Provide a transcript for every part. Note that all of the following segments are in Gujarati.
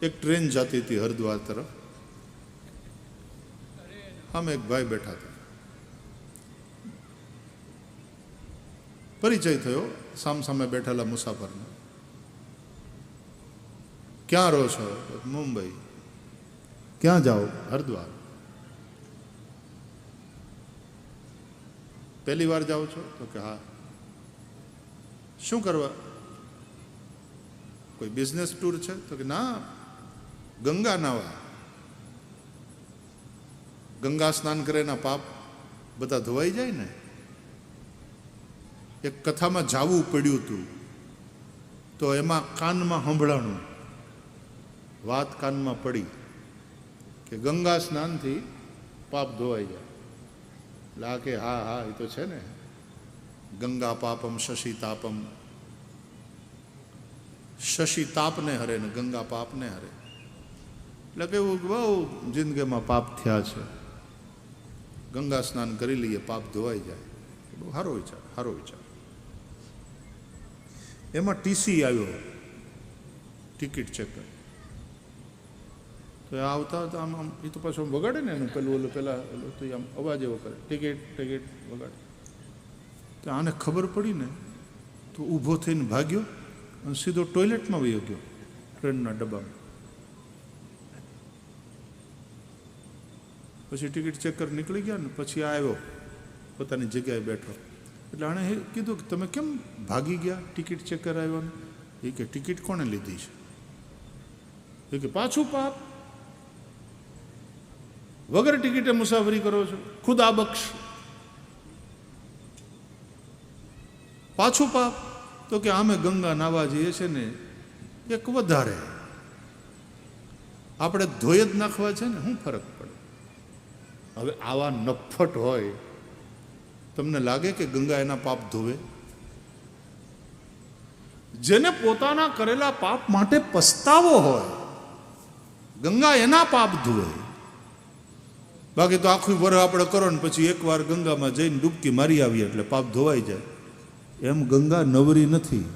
એક ટ્રેન જતી હતી હરિદ્વાર તરફ. આમ એક ભાઈ બેઠા હતા. પરિચય થયો સામસામે બેઠેલા મુસાફરનો. ક્યાં રહો છો? મુંબઈ. ક્યાં જાઓ? હરિદ્વાર. પહેલી વાર જાઓ છો? તો કે હા. શું કરવા? કોઈ બિઝનેસ ટૂર છે? તો કે ના, ગંગા નાવા. ગંગા સ્નાન કરે એના પાપ બધા ધોવાઈ જાય ને. એક કથામાં જાવું પડ્યું હતું તો એમાં કાનમાં સંભળાણું, વાત કાનમાં પડી કે ગંગા સ્નાનથી પાપ ધોવાઈ જાય. એટલે આ કે હા હા એ તો છે ને, ગંગા પાપમ શશી તાપમ. શશી તાપને હરે ને ગંગા પાપને હરે. એટલે કેવું બહુ જિંદગીમાં પાપ થયા છે, ગંગા સ્નાન કરી લઈએ પાપ ધોવાઈ જાય. બહુ સારો વિચાર, સારો વિચાર. એમાં ટીસી આવ્યો, ટિકિટ ચેકર. તો આવતા હતા આમ એ તો પાછું વગાડે ને એનું પેલું ઓલું પેલા તો આમ અવાજ એવો કરે, ટિકિટ ટિકિટ વગાડે. તો આને ખબર પડી ને તો ઊભો થઈને ભાગ્યો અને સીધો ટોયલેટમાં વયો ગયો ટ્રેનના ડબ્બામાં. પછી ટિકિટ ચેકર નીકળી ગયા ને પછી આવ્યો પોતાની જગ્યાએ બેઠો. એટલે આણે કીધું કે તમે કેમ ભાગી ગયા? ટિકિટ ચેકર આવ્યો ને. એ કે ટિકિટ કોણે લીધી છે? એ કે પાછું પાપ, વગર ટિકિટે મુસાફરી કરો છો, ખુદા બક્ષ. પાછું પાપ. તો કે આમે ગંગા નાવા જઈએ છે ને એક વધારે, આપણે ધોઈ જ નાખવા છે ને, શું ફરક પડે? હવે આવા નફ્ફટ હોય, તમને લાગે કે ગંગા એના પાપ ધોવે? જેને પોતાના કરેલા પાપ માટે પસ્તાવો હોય, ગંગા એના પાપ ધોવે. બાકી તો આખું વરહ આપણે કરો ને પછી એકવાર ગંગામાં જઈને ડૂબકી મારી આવીએ એટલે પાપ ધોવાઈ જાય. એમ ગંગા નવરી નથી.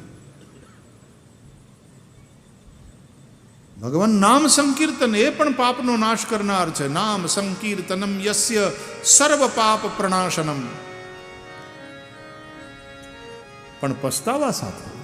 ભગવાન નામ સંકીર્તન એ પણ પાપનો નાશ કરનાર છે. નામ સંકીર્તનમ યસ્ય સર્વ પાપ પ્રણાશનમ. પણ પસ્તાવા સાથે.